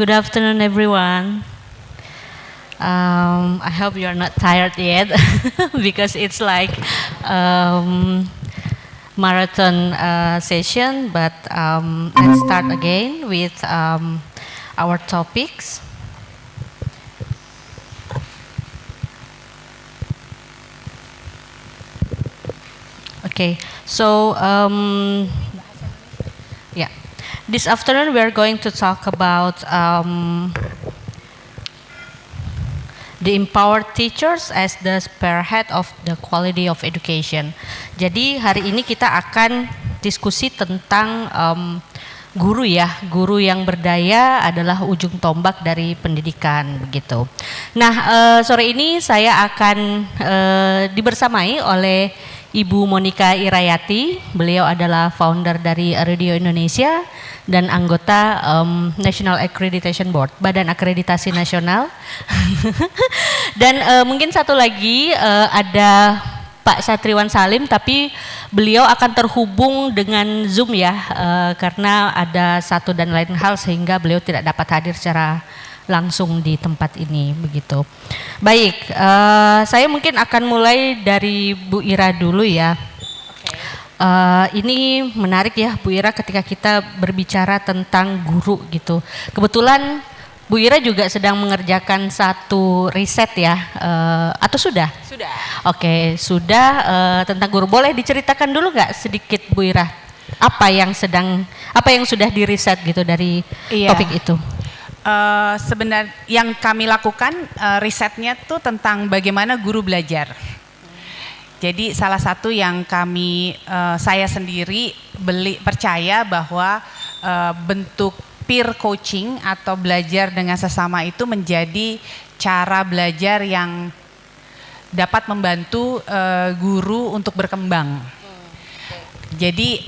Good afternoon, everyone. I hope you're not tired yet because it's like marathon session. But let's start again with our topics. Okay, so yeah, this afternoon we are going to talk about the empowered teachers as the spearhead of the quality of education. Jadi hari ini kita akan diskusi tentang guru ya, guru yang berdaya adalah ujung tombak dari pendidikan begitu. Nah, sore ini saya akan dibersamai oleh Ibu Monica Irayati. Beliau adalah founder dari Radio Indonesia dan anggota National Accreditation Board, Badan Akreditasi Nasional. Dan mungkin satu lagi ada Pak Satriwan Salim, tapi beliau akan terhubung dengan Zoom ya, karena ada satu dan lain hal sehingga beliau tidak dapat hadir secara langsung di tempat ini begitu. Baik, saya mungkin akan mulai dari Bu Ira dulu ya. Ini menarik ya Bu Ira ketika kita berbicara tentang guru gitu. Kebetulan Bu Ira juga sedang mengerjakan satu riset ya, atau sudah? Sudah. Oke, sudah tentang guru. Boleh diceritakan dulu nggak sedikit Bu Ira? Apa yang sudah diriset gitu dari topik itu? Sebenarnya yang kami lakukan risetnya tuh tentang bagaimana guru belajar. Jadi salah satu yang saya sendiri percaya bahwa bentuk peer coaching atau belajar dengan sesama itu menjadi cara belajar yang dapat membantu guru untuk berkembang. Jadi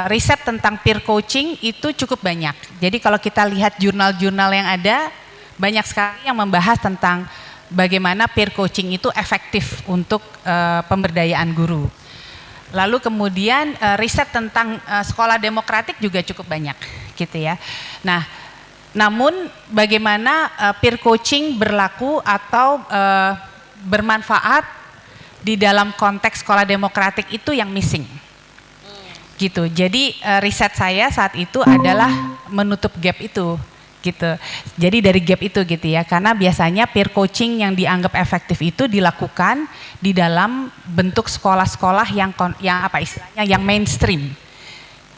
riset tentang peer coaching itu cukup banyak. Jadi kalau kita lihat jurnal-jurnal yang ada, banyak sekali yang membahas tentang bagaimana peer coaching itu efektif untuk pemberdayaan guru. Lalu kemudian riset tentang sekolah demokratik juga cukup banyak, gitu ya. Nah, namun bagaimana peer coaching berlaku atau bermanfaat di dalam konteks sekolah demokratik itu yang missing. Gitu. Jadi riset saya saat itu adalah menutup gap itu gitu. Jadi dari gap itu gitu ya, karena biasanya peer coaching yang dianggap efektif itu dilakukan di dalam bentuk sekolah-sekolah yang apa istilahnya yang mainstream.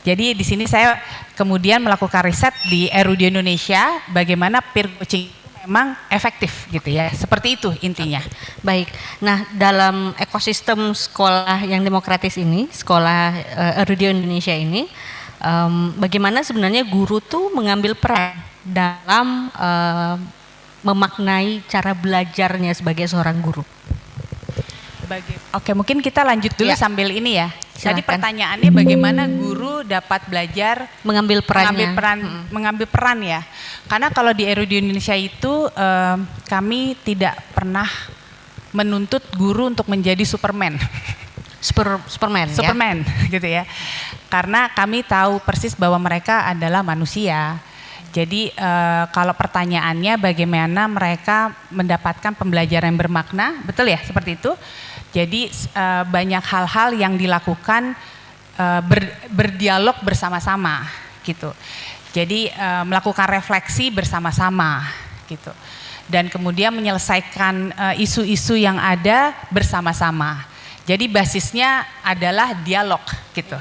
Jadi di sini saya kemudian melakukan riset di Radio Indonesia bagaimana peer coaching memang efektif gitu ya, seperti itu intinya. Baik, nah dalam ekosistem sekolah yang demokratis ini, sekolah Radio Indonesia ini, bagaimana sebenarnya guru tuh mengambil peran dalam memaknai cara belajarnya sebagai seorang guru? Oke, mungkin kita lanjut dulu ya. Sambil ini ya. Silahkan. Tadi pertanyaannya bagaimana guru dapat belajar mengambil peran ya. Karena kalau di Radio Indonesia itu kami tidak pernah menuntut guru untuk menjadi Superman. Superman ya? Gitu ya. Karena kami tahu persis bahwa mereka adalah manusia. Jadi kalau pertanyaannya bagaimana mereka mendapatkan pembelajaran yang bermakna, betul ya seperti itu. Jadi banyak hal-hal yang dilakukan berdialog bersama-sama gitu. Jadi melakukan refleksi bersama-sama gitu. Dan kemudian menyelesaikan isu-isu yang ada bersama-sama. Jadi basisnya adalah dialog gitu.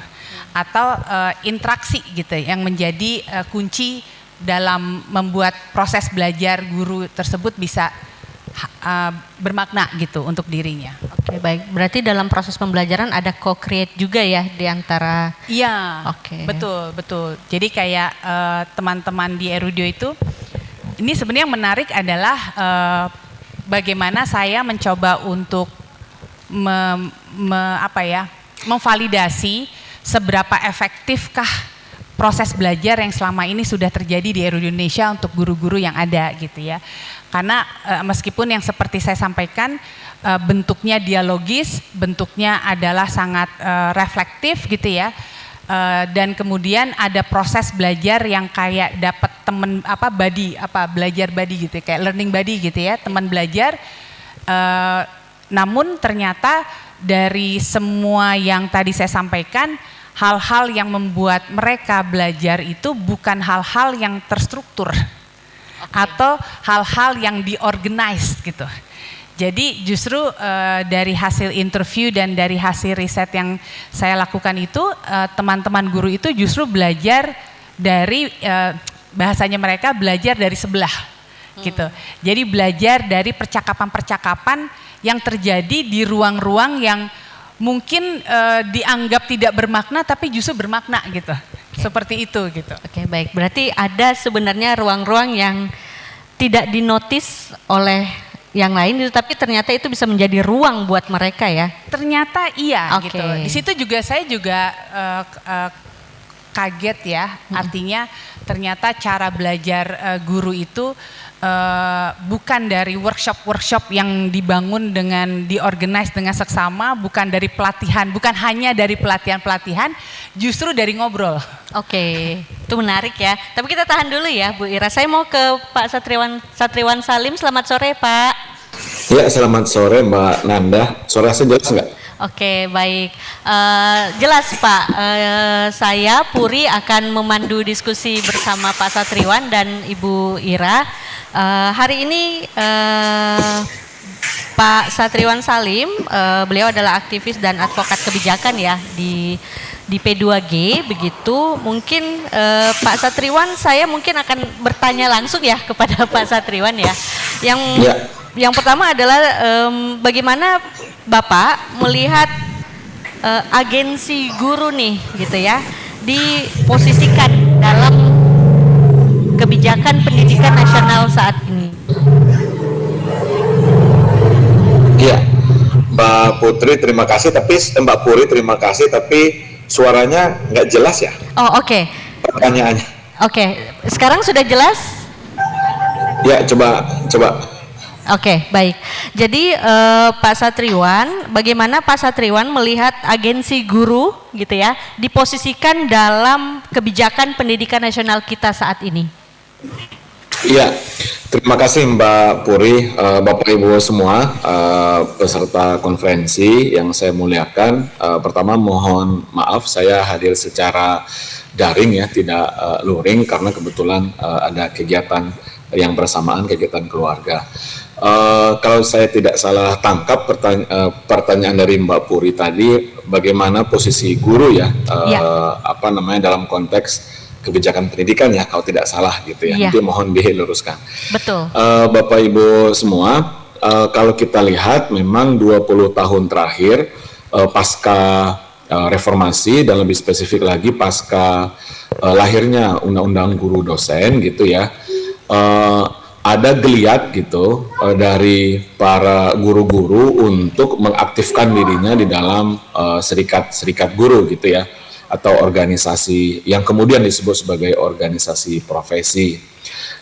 Atau interaksi gitu yang menjadi kunci dalam membuat proses belajar guru tersebut bisa bermakna gitu untuk dirinya. Oke, baik. Berarti dalam proses pembelajaran ada co-create juga ya di antara. Iya. Oke. Betul. Jadi kayak teman-teman di Erudio itu, ini sebenarnya yang menarik adalah bagaimana saya mencoba untuk memvalidasi seberapa efektifkah proses belajar yang selama ini sudah terjadi di Erudio Indonesia untuk guru-guru yang ada gitu ya. Karena meskipun yang seperti saya sampaikan bentuknya dialogis, bentuknya adalah sangat reflektif gitu ya. Dan kemudian ada proses belajar yang kayak dapat temen belajar buddy gitu, kayak learning buddy gitu ya, teman belajar. Namun ternyata dari semua yang tadi saya sampaikan, hal-hal yang membuat mereka belajar itu bukan hal-hal yang terstruktur atau hal-hal yang diorganize gitu. Jadi justru dari hasil interview dan dari hasil riset yang saya lakukan itu, teman-teman guru itu justru belajar dari bahasanya mereka belajar dari sebelah gitu. Jadi belajar dari percakapan-percakapan yang terjadi di ruang-ruang yang mungkin dianggap tidak bermakna tapi justru bermakna gitu. Seperti itu gitu. Oke, baik. Berarti ada sebenarnya ruang-ruang yang tidak dinotis oleh yang lain itu, tapi ternyata itu bisa menjadi ruang buat mereka ya. Ternyata iya Oke. gitu. Di situ juga saya juga kaget ya. Artinya ternyata cara belajar guru itu bukan dari workshop yang dibangun dengan diorganize dengan seksama, bukan dari pelatihan, bukan hanya dari pelatihan, justru dari ngobrol. Oke, itu menarik ya. Tapi kita tahan dulu ya, Bu Ira. Saya mau ke Pak Satriwan Salim. Selamat sore, Pak. Ya, selamat sore Mbak Nanda. Suara saya jelas nggak? Oke, baik. Jelas Pak, saya Puri akan memandu diskusi bersama Pak Satriwan dan Ibu Ira. Hari ini Pak Satriwan Salim, beliau adalah aktivis dan advokat kebijakan ya di P2G begitu. Mungkin Pak Satriwan, saya mungkin akan bertanya langsung ya kepada Pak Satriwan ya. Yang pertama adalah bagaimana Bapak melihat agensi guru nih gitu ya diposisikan dalam kebijakan pendidikan nasional saat ini. Iya, Mbak Putri terima kasih, tapi Mbak Puri terima kasih, tapi suaranya nggak jelas ya. Oh oke. Pertanyaannya. Oke, sekarang sudah jelas? Ya, coba. Oke, baik. Jadi Pak Satriwan, bagaimana Pak Satriwan melihat agensi guru gitu ya diposisikan dalam kebijakan pendidikan nasional kita saat ini? Iya, terima kasih Mbak Puri, Bapak Ibu semua, peserta konferensi yang saya muliakan. Pertama mohon maaf saya hadir secara daring ya, tidak luring karena kebetulan ada kegiatan yang bersamaan, kegiatan keluarga. Kalau saya tidak salah tangkap pertanyaan dari Mbak Puri tadi, bagaimana posisi guru ya, dalam konteks kebijakan pendidikan ya, kalau tidak salah gitu ya. Nanti mohon diluruskan. Betul. Bapak Ibu semua, kalau kita lihat memang 20 tahun terakhir pasca reformasi dan lebih spesifik lagi pasca lahirnya Undang-Undang Guru Dosen gitu ya, ada geliat gitu dari para guru-guru untuk mengaktifkan dirinya di dalam serikat guru gitu ya, atau organisasi yang kemudian disebut sebagai organisasi profesi.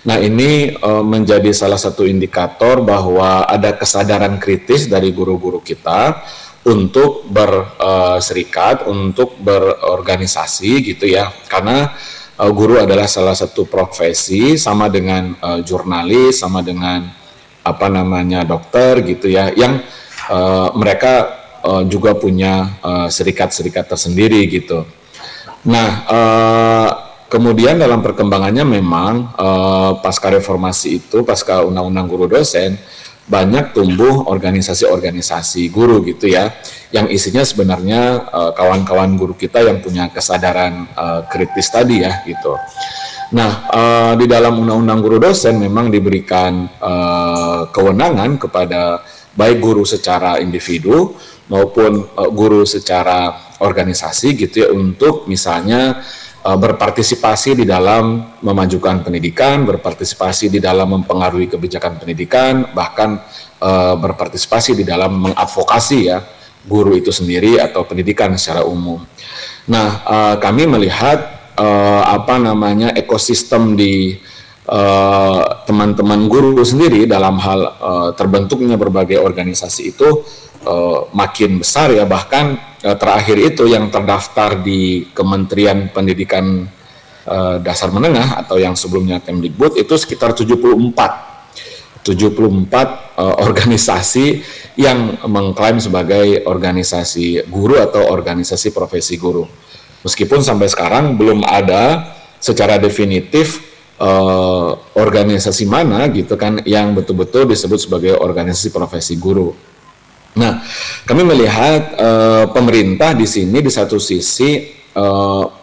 Nah ini menjadi salah satu indikator bahwa ada kesadaran kritis dari guru-guru kita untuk berserikat, untuk berorganisasi gitu ya, karena guru adalah salah satu profesi sama dengan jurnalis, sama dengan dokter gitu ya, yang mereka juga punya serikat-serikat tersendiri gitu. Nah, kemudian dalam perkembangannya memang pasca reformasi itu, pasca Undang-Undang Guru Dosen, banyak tumbuh organisasi-organisasi guru gitu ya, yang isinya sebenarnya kawan-kawan guru kita yang punya kesadaran kritis tadi ya gitu. Nah, di dalam Undang-Undang Guru Dosen memang diberikan kewenangan kepada baik guru secara individu maupun guru secara organisasi gitu ya, untuk misalnya berpartisipasi di dalam memajukan pendidikan, berpartisipasi di dalam mempengaruhi kebijakan pendidikan, bahkan berpartisipasi di dalam mengadvokasi ya guru itu sendiri atau pendidikan secara umum. Nah, kami melihat ekosistem di teman-teman guru sendiri dalam hal terbentuknya berbagai organisasi itu makin besar ya, bahkan terakhir itu yang terdaftar di Kementerian Pendidikan Dasar Menengah atau yang sebelumnya Kemdikbud itu sekitar 74 organisasi yang mengklaim sebagai organisasi guru atau organisasi profesi guru. Meskipun sampai sekarang belum ada secara definitif organisasi mana gitu kan yang betul-betul disebut sebagai organisasi profesi guru. Nah, kami melihat pemerintah di sini di satu sisi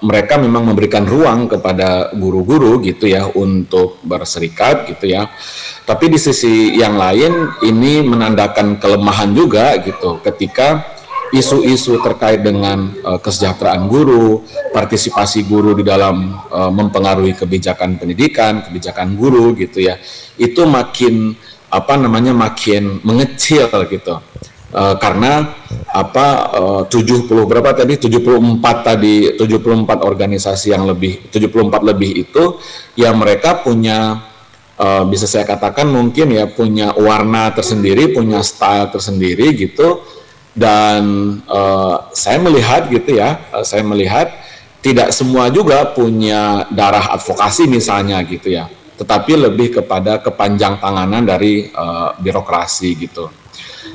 mereka memang memberikan ruang kepada guru-guru gitu ya untuk berserikat gitu ya. Tapi di sisi yang lain ini menandakan kelemahan juga gitu ketika isu-isu terkait dengan kesejahteraan guru, partisipasi guru di dalam mempengaruhi kebijakan pendidikan, kebijakan guru gitu ya. Itu makin makin mengecil gitu. Karena 74 organisasi yang lebih 74 lebih itu ya mereka punya bisa saya katakan mungkin ya punya warna tersendiri, punya style tersendiri gitu. Dan saya melihat gitu ya, saya melihat tidak semua juga punya darah advokasi misalnya gitu ya, tetapi lebih kepada kepanjang tanganan dari birokrasi gitu.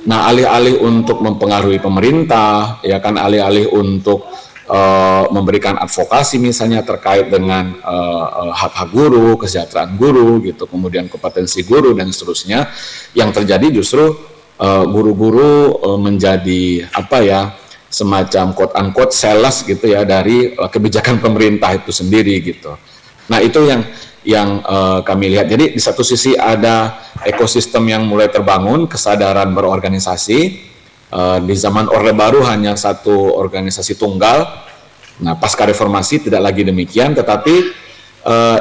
Nah, alih-alih untuk mempengaruhi pemerintah, ya kan, alih-alih untuk memberikan advokasi misalnya terkait dengan hak-hak guru, kesejahteraan guru gitu, kemudian kompetensi guru dan seterusnya, yang terjadi justru guru-guru menjadi semacam quote unquote sales gitu ya dari kebijakan pemerintah itu sendiri gitu. Nah, itu yang kami lihat. Jadi di satu sisi ada ekosistem yang mulai terbangun, kesadaran berorganisasi. Di zaman Orde Baru hanya satu organisasi tunggal. Nah, pasca reformasi tidak lagi demikian, tetapi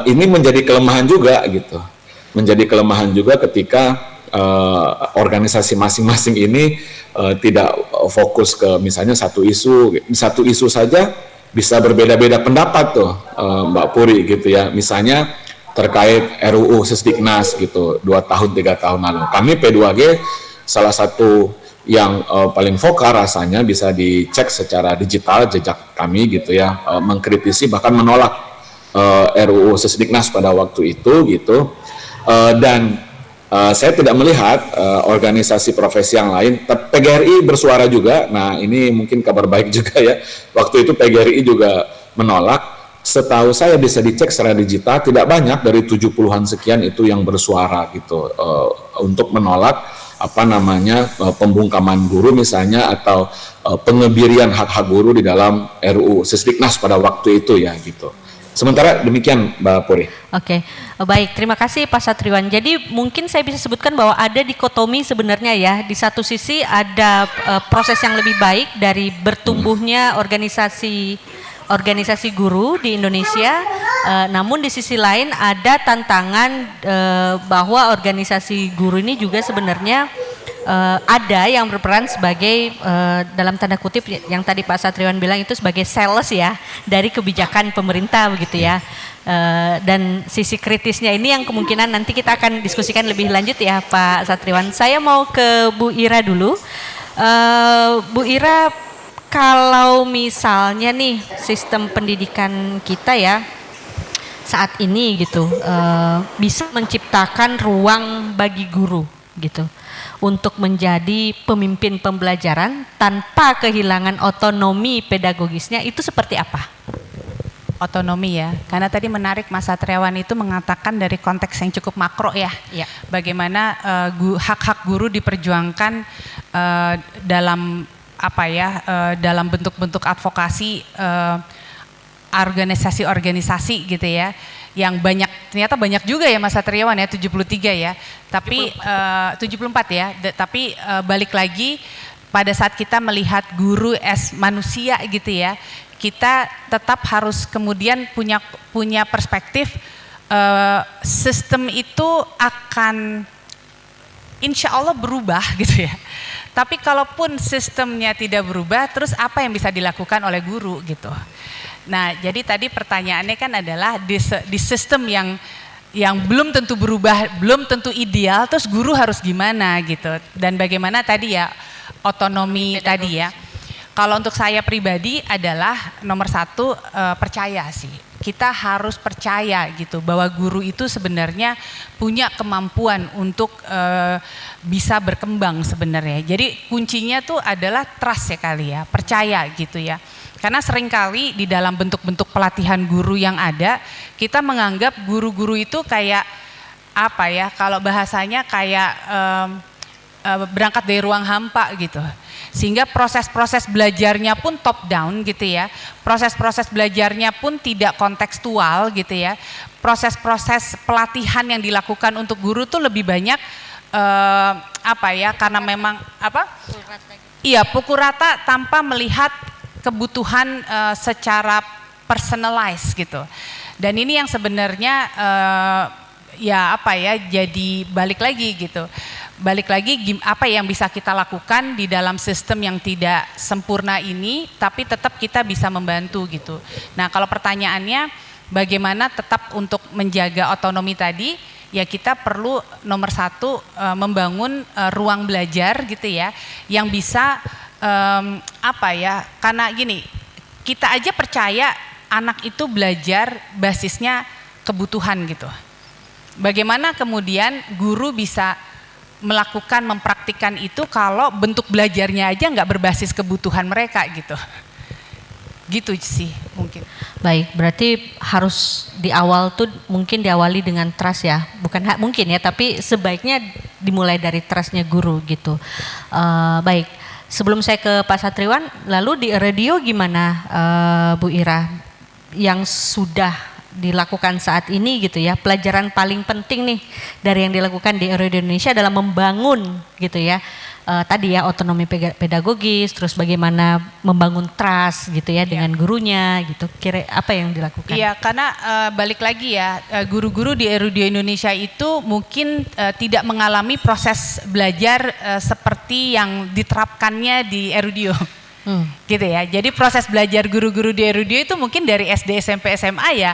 ini menjadi kelemahan juga gitu. Menjadi kelemahan juga ketika organisasi masing-masing ini tidak fokus ke misalnya satu isu saja bisa berbeda-beda pendapat tuh Mbak Puri gitu ya. Misalnya terkait RUU Sisdiknas gitu 2 tahun 3 tahun lalu. Kami P2G salah satu yang paling vokal rasanya bisa dicek secara digital jejak kami gitu ya, mengkritisi bahkan menolak RUU Sisdiknas pada waktu itu gitu. Dan saya tidak melihat organisasi profesi yang lain. PGRI bersuara juga. Nah, ini mungkin kabar baik juga ya. Waktu itu PGRI juga menolak. Setahu saya bisa dicek secara digital, tidak banyak dari 70-an sekian itu yang bersuara gitu untuk menolak pembungkaman guru misalnya atau pengebirian hak-hak guru di dalam RUU Sisdiknas pada waktu itu ya gitu. Sementara demikian Mbak Puri. Oke, baik, terima kasih Pak Satriwan. Jadi mungkin saya bisa sebutkan bahwa ada dikotomi sebenarnya ya. Di satu sisi ada proses yang lebih baik dari bertumbuhnya organisasi guru di Indonesia, namun di sisi lain ada tantangan bahwa organisasi guru ini juga sebenarnya ada yang berperan sebagai dalam tanda kutip yang tadi Pak Satriwan bilang itu sebagai sales ya dari kebijakan pemerintah begitu ya. Dan sisi kritisnya ini yang kemungkinan nanti kita akan diskusikan lebih lanjut ya Pak Satriwan. Saya mau ke Bu Ira dulu. Bu Ira, kalau misalnya nih sistem pendidikan kita ya saat ini gitu bisa menciptakan ruang bagi guru gitu untuk menjadi pemimpin pembelajaran tanpa kehilangan otonomi pedagogisnya, itu seperti apa? Otonomi ya, karena tadi menarik Mas Satriwan itu mengatakan dari konteks yang cukup makro ya, bagaimana hak-hak guru diperjuangkan dalam dalam bentuk-bentuk advokasi organisasi-organisasi gitu ya, yang ternyata banyak juga ya Mas Satriwan ya, 73 ya, tapi 74 ya, tapi balik lagi pada saat kita melihat guru as manusia gitu ya, kita tetap harus kemudian punya perspektif sistem itu akan insya Allah berubah gitu ya. Tapi kalaupun sistemnya tidak berubah, terus apa yang bisa dilakukan oleh guru gitu. Nah, jadi tadi pertanyaannya kan adalah di sistem yang belum tentu berubah, belum tentu ideal, terus guru harus gimana gitu. Dan bagaimana tadi ya otonomi tadi ya. Kalau untuk saya pribadi adalah nomor satu percaya sih. Kita harus percaya gitu bahwa guru itu sebenarnya punya kemampuan untuk bisa berkembang sebenarnya. Jadi kuncinya tuh adalah trust ya kali ya, percaya gitu ya. Karena seringkali di dalam bentuk-bentuk pelatihan guru yang ada, kita menganggap guru-guru itu kayak apa ya, kalau bahasanya kayak berangkat dari ruang hampa gitu. Sehingga proses-proses belajarnya pun top down gitu ya. Proses-proses belajarnya pun tidak kontekstual gitu ya. Proses-proses pelatihan yang dilakukan untuk guru tuh lebih banyak apa ya, karena memang apa? Iya, pukul rata tanpa melihat kebutuhan secara personalized gitu. Dan ini yang sebenarnya ya apa ya, jadi balik lagi gitu. Balik lagi apa yang bisa kita lakukan di dalam sistem yang tidak sempurna ini, tapi tetap kita bisa membantu gitu. Nah kalau pertanyaannya bagaimana tetap untuk menjaga otonomi tadi, ya kita perlu nomor satu membangun ruang belajar gitu ya, yang bisa apa ya, karena gini, kita aja percaya anak itu belajar basisnya kebutuhan gitu. Bagaimana kemudian guru bisa melakukan, mempraktikkan itu kalau bentuk belajarnya aja nggak berbasis kebutuhan mereka gitu. Gitu sih mungkin. Baik, berarti harus di awal tuh mungkin diawali dengan trust ya, bukan mungkin ya, tapi sebaiknya dimulai dari trustnya guru gitu. Baik, sebelum saya ke Pak Satriwan, lalu di radio gimana Bu Ira yang sudah dilakukan saat ini gitu ya, pelajaran paling penting nih dari yang dilakukan di Radio Indonesia adalah membangun gitu ya, tadi ya otonomi pedagogis, terus bagaimana membangun trust gitu ya dengan gurunya gitu, kira apa yang dilakukan? Iya, karena balik lagi ya, guru-guru di Radio Indonesia itu mungkin tidak mengalami proses belajar seperti yang diterapkannya di Radio. Gitu ya. Jadi proses belajar guru-guru di Erudio itu mungkin dari SD, SMP, SMA ya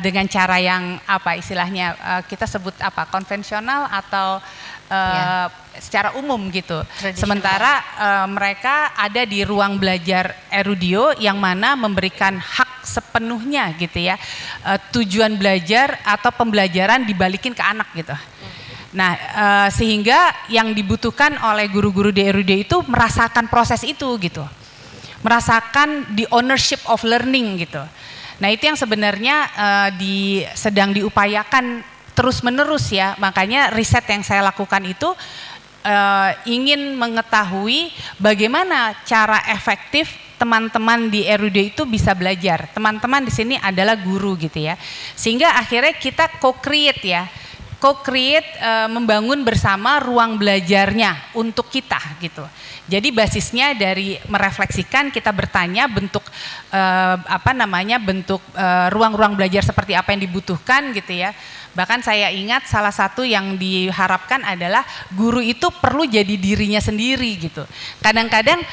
dengan cara yang apa istilahnya kita sebut apa, konvensional atau secara umum gitu. Sementara mereka ada di ruang belajar Erudio yang mana memberikan hak sepenuhnya gitu ya, tujuan belajar atau pembelajaran dibalikin ke anak gitu. Nah, sehingga yang dibutuhkan oleh guru-guru di Erudio itu merasakan proses itu gitu, merasakan the ownership of learning gitu. Nah, itu yang sebenarnya sedang diupayakan terus-menerus ya. Makanya riset yang saya lakukan itu ingin mengetahui bagaimana cara efektif teman-teman di Erudio itu bisa belajar. Teman-teman di sini adalah guru gitu ya, sehingga akhirnya kita co-create ya. Co-create membangun bersama ruang belajarnya untuk kita gitu. Jadi basisnya dari merefleksikan, kita bertanya bentuk bentuk ruang-ruang belajar seperti apa yang dibutuhkan gitu ya. Bahkan saya ingat salah satu yang diharapkan adalah guru itu perlu jadi dirinya sendiri gitu. Kadang-kadang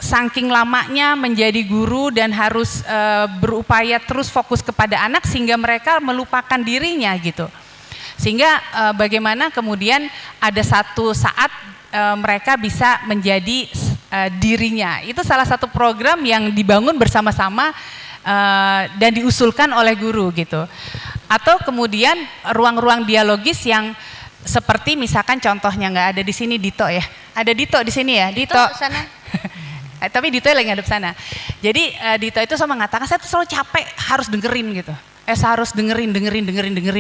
saking lamanya menjadi guru dan harus berupaya terus fokus kepada anak sehingga mereka melupakan dirinya gitu. Sehingga bagaimana kemudian ada satu saat mereka bisa menjadi dirinya. Itu salah satu program yang dibangun bersama-sama dan diusulkan oleh guru gitu. Atau kemudian ruang-ruang dialogis yang seperti misalkan contohnya nggak ada di sini Dito ya. Ada Dito di sini ya, Dito sana. Tapi Dito lagi ngadep sana. Jadi Dito itu sama mengatakan saya tuh selalu capek harus dengerin gitu. Saya harus dengerin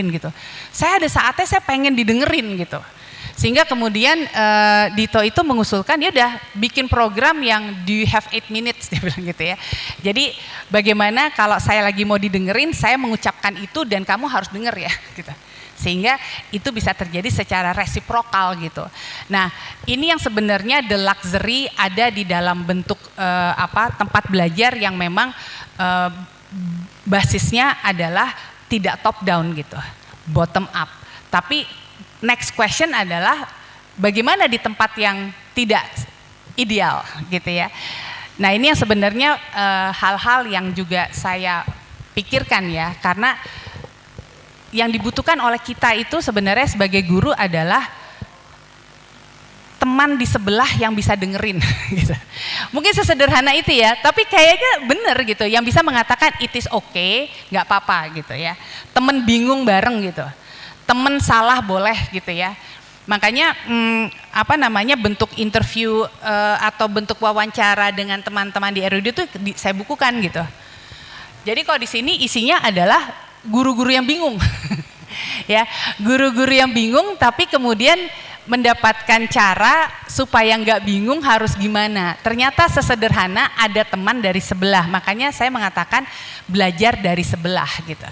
gitu. Saya ada saatnya saya pengen didengerin gitu. Sehingga kemudian Dito itu mengusulkan ya udah bikin program yang do you have 8 minutes dia bilang gitu ya. Jadi bagaimana kalau saya lagi mau didengerin, saya mengucapkan itu dan kamu harus denger ya gitu. Sehingga itu bisa terjadi secara resiprokal gitu. Nah, ini yang sebenarnya the luxury ada di dalam bentuk tempat belajar yang memang basisnya adalah tidak top down gitu, bottom up. Tapi next question adalah bagaimana di tempat yang tidak ideal gitu ya. Nah, ini yang sebenarnya hal-hal yang juga saya pikirkan ya, karena yang dibutuhkan oleh kita itu sebenarnya sebagai guru adalah teman di sebelah yang bisa dengerin gitu. Mungkin sesederhana itu ya, tapi kayaknya bener gitu, yang bisa mengatakan it is okay, nggak apa-apa gitu ya. Temen bingung bareng gitu, temen salah boleh gitu ya. Makanya bentuk interview atau bentuk wawancara dengan teman-teman di RUD itu saya bukukan gitu. Jadi kalau di sini isinya adalah guru-guru yang bingung. Ya, guru-guru yang bingung tapi kemudian mendapatkan cara supaya nggak bingung harus gimana. Ternyata sesederhana ada teman dari sebelah. Makanya saya mengatakan belajar dari sebelah gitu.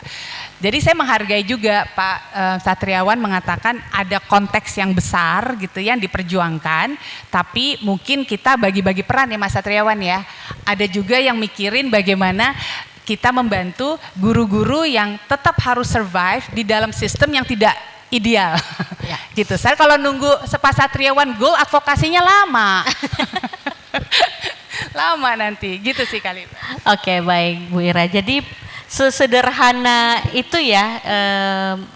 Jadi saya menghargai juga Pak Satriawan mengatakan ada konteks yang besar gitu yang diperjuangkan. Tapi mungkin kita bagi-bagi peran ya Mas Satriawan ya. Ada juga yang mikirin bagaimana kita membantu guru-guru yang tetap harus survive di dalam sistem yang tidak ideal. Ya. Gitu. Saya kalau nunggu Pak Satriawan goal advokasinya lama. Lama nanti. Gitu sih kali. Oke, baik Bu Ira. Jadi sesederhana itu ya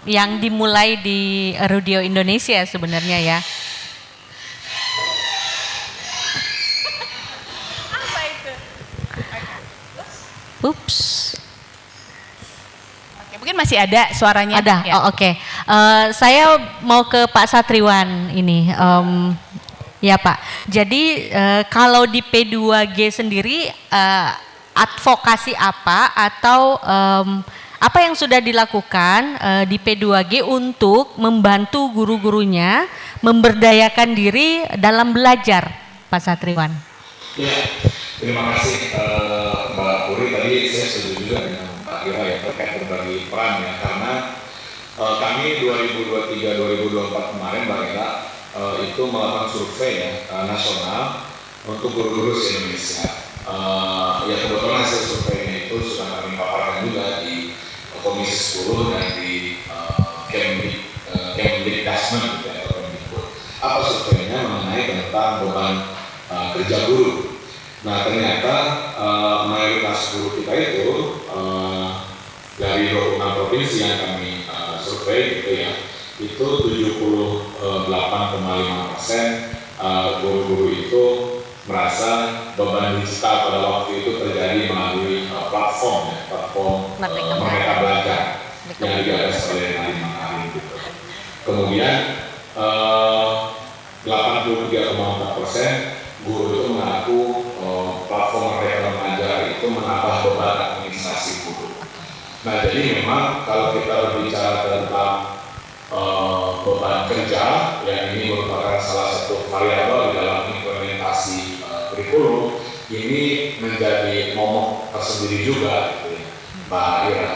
yang dimulai di Rudio Indonesia sebenarnya ya. Ups. Oke, mungkin masih ada suaranya. Ada. Ya. Oh, oke. Saya mau ke Pak Satriwan ini. Ya Pak. Jadi kalau di P2G sendiri advokasi apa atau apa yang sudah dilakukan di P2G untuk membantu guru-gurunya memberdayakan diri dalam belajar, Pak Satriwan? Ya, terima kasih Mbak Puri. Tadi saya setuju juga dengan Pak Ira ya terkait berbagi peran ya, karena kami 2023-2024 kemarin Mbak Ira itu melakukan survei ya, nasional untuk guru-guru se-Indonesia. Ya kebetulan hasil surveinya itu sudah kami paparkan juga di Komisi 10 dan di Kemdikbud gitu ya, atau Kemdikbud. Apa surveinya mengenai tentang beban kerja guru. Nah ternyata mayoritas guru kita itu dari 26 provinsi yang kami survei gitu ya, itu 78,5% guru-guru itu merasa beban digital pada waktu itu terjadi melalui platform Merdeka Belajar yang digagas oleh Nadiem Makarim gitu. Kemudian 83,4% guru itu mengaku platform Merdeka Belajar itu menambah beban administrasi guru. Nah jadi memang kalau kita berbicara tentang beban kerja, yang ini merupakan salah satu variabel di dalam implementasi kurikulum, ini menjadi momok tersendiri juga gitu ya, Mbak Ira.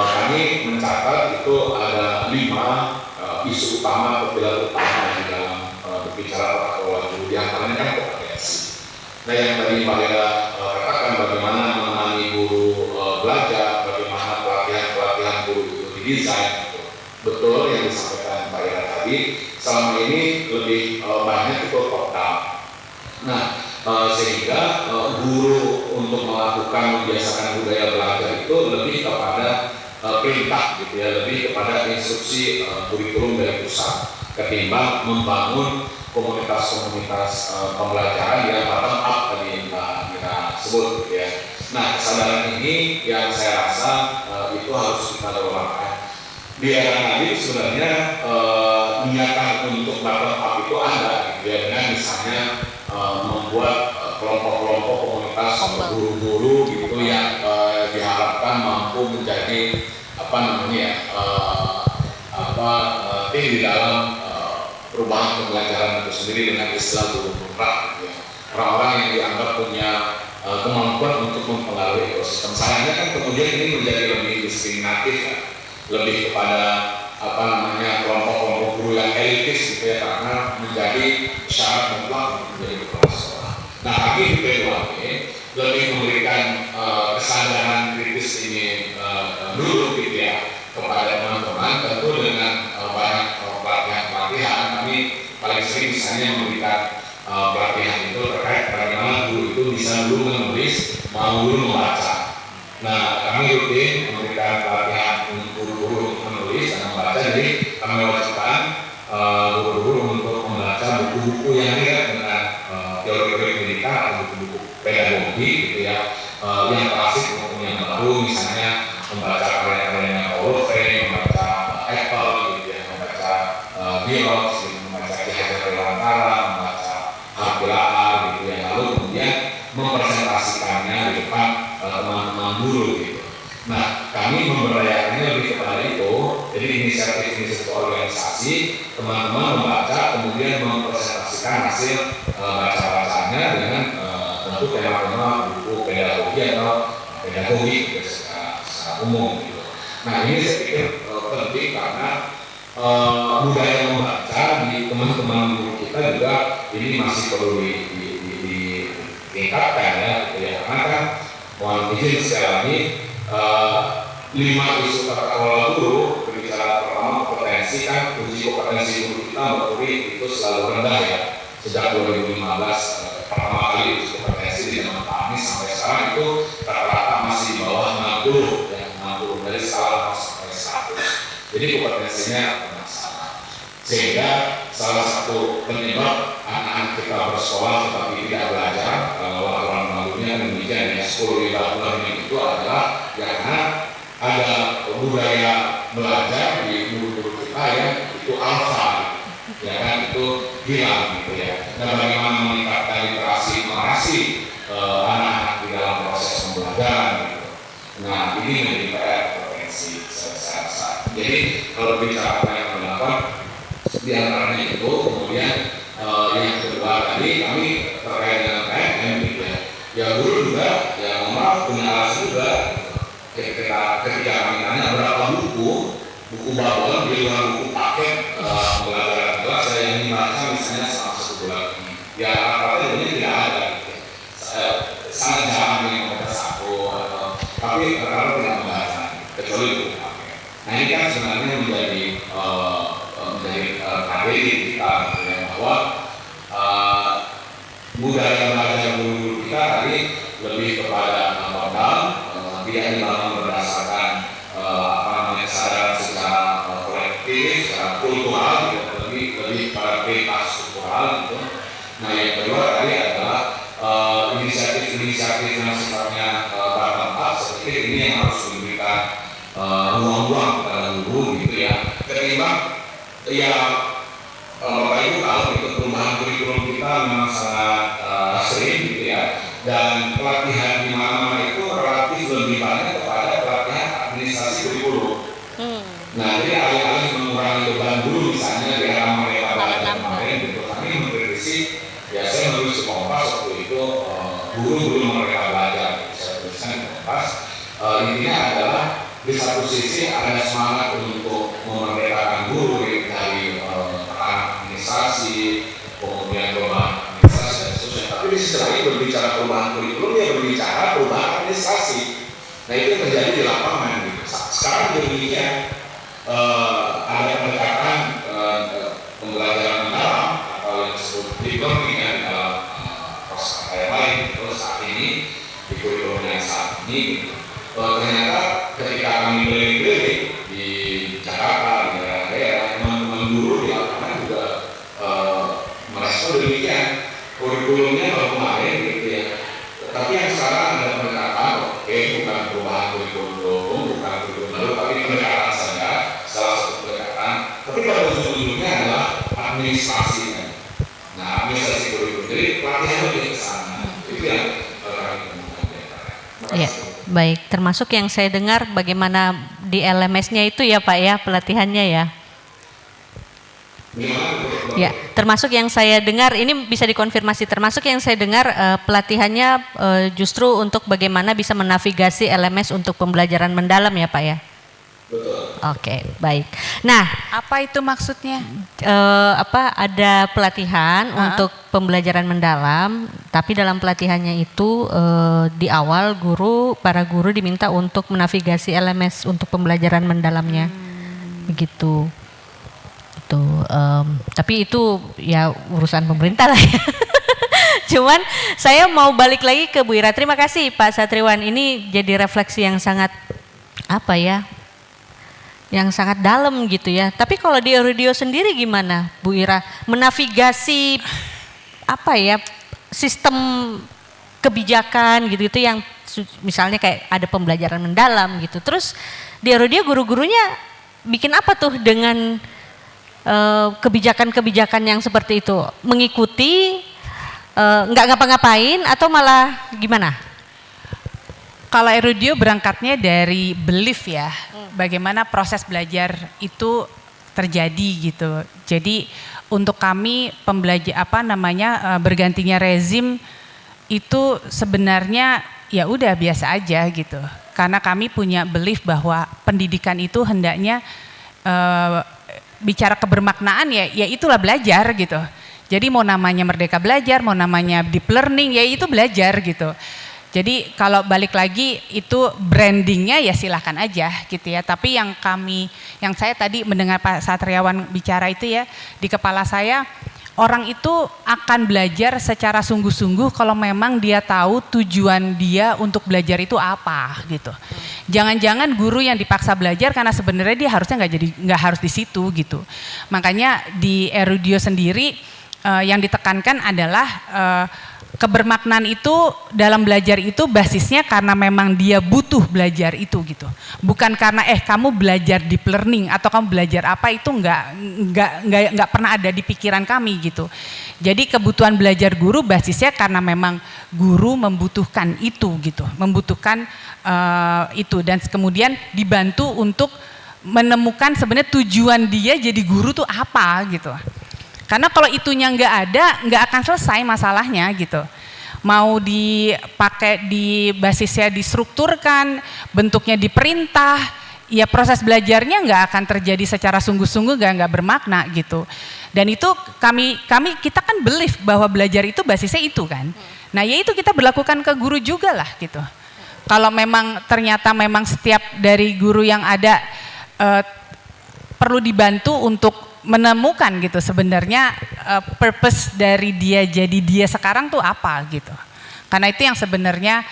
Kami mencatat itu ada 5 isu utama atau pilar utama di dalam berbicara tata kelola guru, di antaranya kan kompetensi. Nah yang tadi Mbak Ira katakan bagaimana mengenai guru belajar, bagaimana pelatihan guru itu didesain. Betul yang disampaikan Pak Ira tadi, selama ini lebih banyak itu top down. Nah, sehingga guru untuk melakukan membiasakan budaya belajar itu lebih kepada perintah gitu ya, lebih kepada instruksi kurikulum dari pusat ketimbang membangun komunitas-komunitas pembelajaran yang bottom up tadi Mbak Ira sebut gitu ya. Nah, kesadaran ini yang saya rasa itu harus kita dorongkan. Di era Nadiem sebenarnya niatan untuk bottom up itu ada gitu ya, dengan misalnya membuat kelompok-kelompok komunitas guru-guru gitu yang diharapkan mampu menjadi tim di dalam perubahan pembelajaran itu sendiri dengan istilah guru penggerak gitu ya. Orang-orang yang dianggap punya kemampuan untuk mempengaruhi ekosistem. Sayangnya kan kemudian ini menjadi lebih diskriminatif ya, lebih kepada kelompok-kelompok guru yang elitis gitu ya, karena menjadi syarat mutlak menjadi kepala sekolah. Nah kami di P2G lebih memberikan kesadaran kritis ini dulu gitu ya kepada teman-teman, tentu dengan banyak pelatihan. Kami paling sering misalnya memberikan pelatihan itu terkait bagaimana guru itu bisa dulu menulis, mau dulu membaca. Nah, kami rutin memberikan pelatihan guru-guru untuk menulis dan membaca, jadi kami wajibkan guru-guru untuk membaca buku buku-buku yang relate dengan teori-teori pendidikan atau buku-buku pedagogi gitu ya, yang klasik maupun yang baru, misalnya membaca karya-karyanya Paulo Freire, membaca Apple gitu ya, membaca Bios, gitu, membaca Ki Hajar Dewantara, membaca Harpilaa gitu ya, lalu kemudian mempresentasikannya di depan teman-teman guru gitu. Nah, kami memberdayakannya lebih kepada itu. Jadi inisiatif organisasi, teman-teman membaca, kemudian mempresentasikan hasil baca-bacanya dengan tentu tema-tema buku pedagogi atau pedagogi gitu, secara umum gitu. Nah, ini saya pikir penting karena budaya membaca di teman-teman guru kita juga ini masih perlu ditingkatkan ya, gitu ya. Karena kan mohon izin sekali lagi, 5 isu tata kelola guru, berbicara pertama kompetensi, kan uji kompetensi guru kita Mbak Puri itu selalu rendah ya. Sejak 2015 pertama kali uji kompetensi di zaman Pak Anies sampai sekarang itu rata-rata masih di bawah 60 ya, 60 dari skala sampai 100. Jadi kompetensinya bermasalah. Sehingga salah satu penyebab anak-anak kita bersekolah tetapi tidak belajar, laporan malunya demikian ya, 10 bulan itu adalah karena ada budaya belajar di guru-guru kita ya, itu alfa ya kan, itu hilang gitu ya. Nah, bagaimana meningkatkan literasi numerasi anak-anak di dalam proses pembelajaran gitu. Nah, ini menjadi PR potensi saya. Jadi kalau bicara apa yang dilakukan di antaranya itu, kemudian yang kedua tadi kami terkait dengan KMM gitu ya. Ya guru juga, ya maaf punya alasan juga. Ketika kami tanya berapa buku babon di luar buku paket pembelajaran kelas saya yang dibaca misalnya selama 1 bulan ini, ya rata-rata ini tidak ada gitu. Sangat jarang yang membaca 1 atau tapi rata-rata tidak membaca kecuali buku paket. Nah, ini kan sebenarnya menjadi tragedi kita gitu ya, bahwa budaya belajar guru kita tadi lebih kepada modal, tidak dibangun berdasarkan kesadaran secara kolektif, secara kultural, gitu, lebih pada prioritas struktural gitu. Nah, yang kedua tadi adalah inisiatif yang sifatnya bottom up, seperti ini yang harus diberikan ruang-ruang kepada guru gitu ya. Ketimbang ya Bapak Ibu tahu itu perubahan kurikulum kita memang sangat sering gitu ya, dan pelatihan di mana-mana itu relatif lebih banyak kepada pelatihan administrasi kurikulum. Nah, jadi alih-alih mengurangi beban guru misalnya di era mereka belajar kemarin gitu, kami mengkritisi, ya saya menulis di Kompas waktu itu guru-guru mereka belajar, saya tuliskan di Kompas. Intinya adalah di satu sisi ada semangat untuk memerdekakan guru dari administrasi, kemudian perubahan administrasi dan seterusnya. Tapi di sisi lain berbicara perubahan kurikulum, ya berbicara perubahan administrasi. Nah, itu yang terjadi di lapangan gitu. Sekarang demikian ada pendekatan pembelajaran mendalam atau yang disebut deep learning ya, dalam proses yang lain. Terus saat ini di kurikulum yang saat ini gitu. Ternyata ketika kami keliling-keliling di Jakarta, di daerah-daerah, teman-teman guru di lapangan juga merespon demikian. Kurikulumnya baru kemarin gitu ya, tapi yang sekarang ada pendekatan, oke, bukan perubahan kurikulum, bukan kurikulum baru, tapi pendekatan saja, salah satu pendekatan. Tapi pada ujung-ujungnya adalah administrasi kan. Nah, administrasi kurikulum, jadi pelatihan lebih ke sana. Itu yang kami temukan. Ya, baik. Termasuk yang saya dengar bagaimana di LMS-nya itu ya Pak ya, pelatihannya ya. Ya, termasuk yang saya dengar, ini bisa dikonfirmasi, termasuk yang saya dengar pelatihannya justru untuk bagaimana bisa menavigasi LMS untuk pembelajaran mendalam ya Pak ya? Oke, baik. Nah, Apa itu maksudnya? ada pelatihan untuk pembelajaran mendalam, tapi dalam pelatihannya itu di awal para guru diminta untuk menavigasi LMS untuk pembelajaran mendalamnya, begitu. Tapi itu ya urusan pemerintah lah ya. Cuman saya mau balik lagi ke Bu Ira. Terima kasih Pak Satriwan. Ini jadi refleksi yang sangat yang sangat dalam gitu ya. Tapi kalau di Erudio sendiri gimana, Bu Ira? Menavigasi apa ya, sistem kebijakan gitu-gitu yang misalnya kayak ada pembelajaran mendalam gitu. Terus di Erudio guru-gurunya bikin apa tuh dengan kebijakan-kebijakan yang seperti itu? Mengikuti, nggak ngapa-ngapain atau malah gimana? Kalau Erudio berangkatnya dari belief ya, bagaimana proses belajar itu terjadi gitu. Jadi untuk kami bergantinya rezim itu sebenarnya ya udah biasa aja gitu. Karena kami punya belief bahwa pendidikan itu hendaknya bicara kebermaknaan ya itulah belajar gitu. Jadi mau namanya merdeka belajar, mau namanya deep learning ya itu belajar gitu. Jadi kalau balik lagi itu brandingnya ya silahkan aja gitu ya. Tapi yang saya tadi mendengar Pak Satriawan bicara itu ya, di kepala saya orang itu akan belajar secara sungguh-sungguh kalau memang dia tahu tujuan dia untuk belajar itu apa gitu. Jangan-jangan guru yang dipaksa belajar karena sebenarnya dia harusnya nggak harus di situ gitu. Makanya di Erudio sendiri yang ditekankan adalah kebermaknaan itu dalam belajar itu basisnya karena memang dia butuh belajar itu gitu. Bukan karena kamu belajar deep learning atau kamu belajar apa itu nggak pernah ada di pikiran kami gitu. Jadi kebutuhan belajar guru basisnya karena memang guru membutuhkan itu gitu, membutuhkan itu dan kemudian dibantu untuk menemukan sebenarnya tujuan dia jadi guru tuh apa gitu. Karena kalau itunya nggak akan selesai masalahnya gitu. Mau dipakai di basisnya distrukturkan, bentuknya diperintah, ya proses belajarnya nggak akan terjadi secara sungguh-sungguh, nggak bermakna gitu. Dan itu kita kan believe bahwa belajar itu basisnya itu kan. Nah ya itu kita berlakukan ke guru juga lah gitu. Kalau memang ternyata memang setiap dari guru yang ada perlu dibantu untuk menemukan gitu sebenarnya purpose dari dia jadi dia sekarang tuh apa gitu. Karena itu yang sebenarnya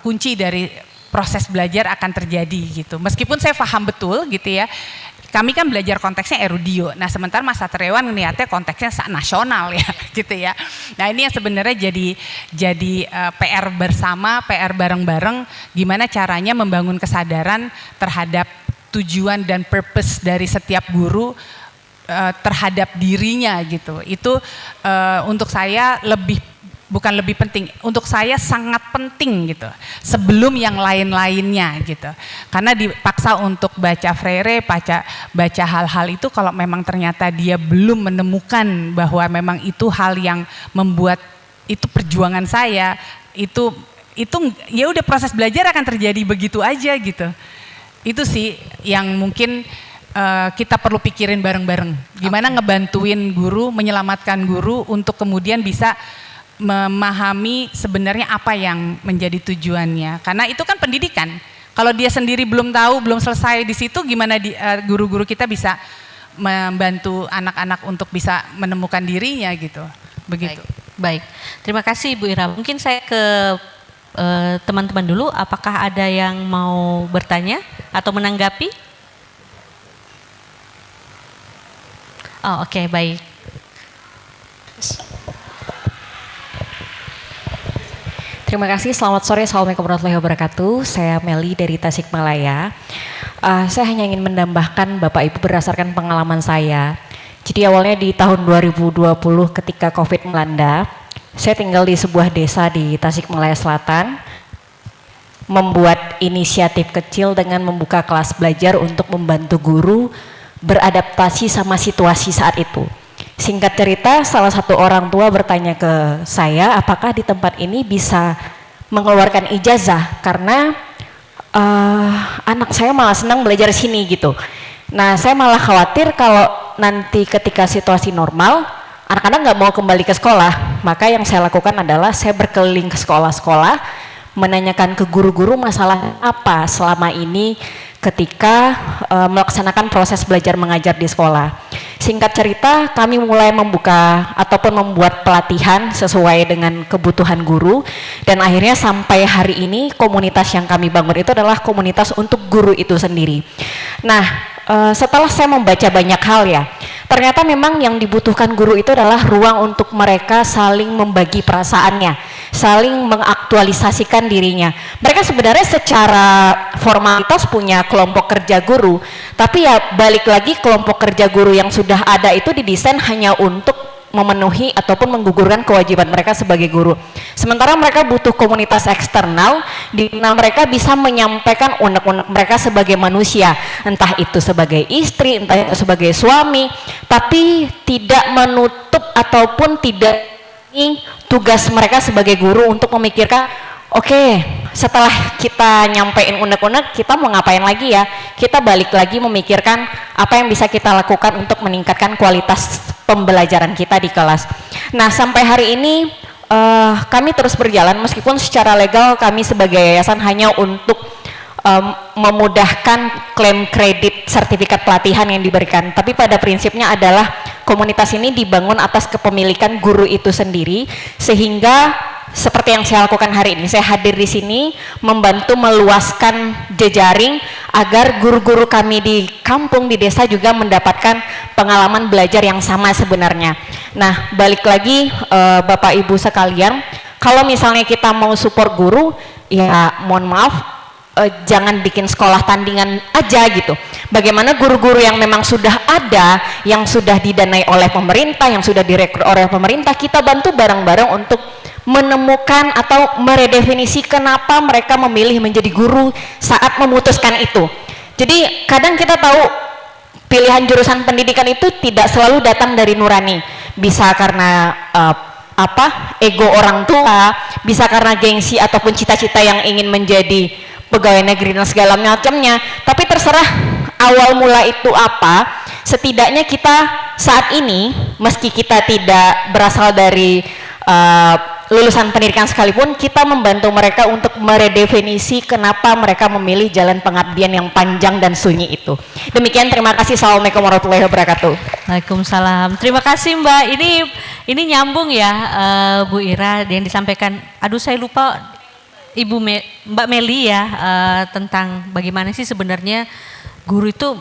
kunci dari proses belajar akan terjadi gitu. Meskipun saya paham betul gitu ya. Kami kan belajar konteksnya Erudio. Nah, sementara Mas Satriawan ngelihatnya konteksnya nasional ya gitu ya. Nah, ini yang sebenarnya jadi PR bersama, PR bareng-bareng gimana caranya membangun kesadaran terhadap tujuan dan purpose dari setiap guru terhadap dirinya gitu. Itu untuk saya bukan lebih penting, untuk saya sangat penting gitu. Sebelum yang lain-lainnya gitu. Karena dipaksa untuk baca Freire, baca hal-hal itu kalau memang ternyata dia belum menemukan bahwa memang itu hal yang membuat itu perjuangan saya, itu ya udah proses belajar akan terjadi begitu aja gitu. Itu sih yang mungkin kita perlu pikirin bareng-bareng. Gimana ngebantuin guru, menyelamatkan guru untuk kemudian bisa memahami sebenarnya apa yang menjadi tujuannya. Karena itu kan pendidikan. Kalau dia sendiri belum tahu, belum selesai di situ, gimana guru-guru kita bisa membantu anak-anak untuk bisa menemukan dirinya gitu. Begitu. Baik. Terima kasih Bu Ira. Mungkin saya ke teman-teman dulu, apakah ada yang mau bertanya atau menanggapi? Oh, oke, baik. Terima kasih, selamat sore, assalamualaikum warahmatullahi wabarakatuh. Saya Meli dari Tasikmalaya. Saya hanya ingin menambahkan Bapak Ibu berdasarkan pengalaman saya. Jadi awalnya di tahun 2020 ketika COVID melanda, saya tinggal di sebuah desa di Tasikmalaya Selatan, membuat inisiatif kecil dengan membuka kelas belajar untuk membantu guru beradaptasi sama situasi saat itu. Singkat cerita, salah satu orang tua bertanya ke saya, apakah di tempat ini bisa mengeluarkan ijazah karena anak saya malah senang belajar sini gitu. Nah, saya malah khawatir kalau nanti ketika situasi normal, anak-anak nggak mau kembali ke sekolah. Maka yang saya lakukan adalah saya berkeliling ke sekolah-sekolah, menanyakan ke guru-guru masalah apa selama ini ketika melaksanakan proses belajar mengajar di sekolah. Singkat cerita, kami mulai membuka ataupun membuat pelatihan sesuai dengan kebutuhan guru, dan akhirnya sampai hari ini komunitas yang kami bangun itu adalah komunitas untuk guru itu sendiri. Nah, setelah saya membaca banyak hal ya, ternyata memang yang dibutuhkan guru itu adalah ruang untuk mereka saling membagi perasaannya, saling mengaktualisasikan dirinya. Mereka sebenarnya secara formalitas punya kelompok kerja guru, tapi ya balik lagi, kelompok kerja guru yang sudah ada itu didesain hanya untuk memenuhi ataupun menggugurkan kewajiban mereka sebagai guru. Sementara mereka butuh komunitas eksternal di mana mereka bisa menyampaikan unek-unek mereka sebagai manusia, entah itu sebagai istri, entah itu sebagai suami, tapi tidak menutup ataupun tidak ini tugas mereka sebagai guru untuk memikirkan, oke, setelah kita nyampein unek-unek, kita mau ngapain lagi ya? Kita balik lagi memikirkan apa yang bisa kita lakukan untuk meningkatkan kualitas pembelajaran kita di kelas. Nah, sampai hari ini kami terus berjalan, meskipun secara legal kami sebagai yayasan hanya untuk memudahkan klaim kredit sertifikat pelatihan yang diberikan, tapi pada prinsipnya adalah komunitas ini dibangun atas kepemilikan guru itu sendiri, sehingga seperti yang saya lakukan hari ini, saya hadir di sini membantu meluaskan jejaring agar guru-guru kami di kampung, di desa juga mendapatkan pengalaman belajar yang sama sebenarnya. Nah, balik lagi Bapak Ibu sekalian, kalau misalnya kita mau support guru, ya mohon maaf, jangan bikin sekolah tandingan aja gitu. Bagaimana guru-guru yang memang sudah ada, yang sudah didanai oleh pemerintah, yang sudah direkrut oleh pemerintah, kita bantu bareng-bareng untuk menemukan atau meredefinisi kenapa mereka memilih menjadi guru saat memutuskan itu. Jadi kadang kita tahu pilihan jurusan pendidikan itu tidak selalu datang dari nurani, bisa karena ego orang tua, bisa karena gengsi ataupun cita-cita yang ingin menjadi pegawai negeri dan segala macamnya. Tapi terserah awal mula itu apa, setidaknya kita saat ini, meski kita tidak berasal dari lulusan pendidikan sekalipun, kita membantu mereka untuk meredefinisi kenapa mereka memilih jalan pengabdian yang panjang dan sunyi itu. Demikian, terima kasih. Assalamualaikum warahmatullahi wabarakatuh. Waalaikumsalam. Terima kasih Mbak. Ini nyambung ya Bu Ira yang disampaikan. Aduh, saya lupa Mbak Meli ya, tentang bagaimana sih sebenarnya guru itu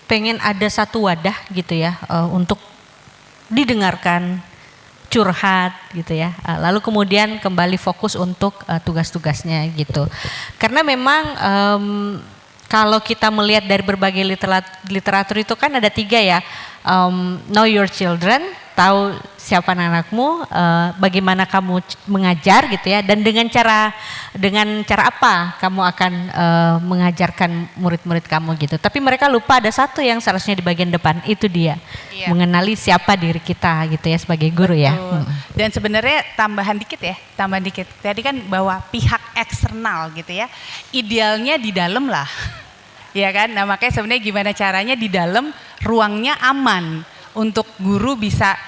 pengen ada satu wadah gitu ya, untuk didengarkan, curhat gitu ya, lalu kemudian kembali fokus untuk tugas-tugasnya gitu. Karena memang kalau kita melihat dari berbagai literatur itu kan ada 3 ya, know your children, tahu siapa anakmu, bagaimana kamu mengajar gitu ya, dan dengan cara apa kamu akan mengajarkan murid-murid kamu gitu. Tapi mereka lupa ada satu yang seharusnya di bagian depan, itu dia, mengenali siapa diri kita gitu ya sebagai guru ya. Dan sebenarnya tambahan dikit. Tadi kan bahwa pihak eksternal gitu ya, idealnya di dalam lah, ya kan. Nah, makanya sebenarnya gimana caranya di dalam ruangnya aman untuk guru bisa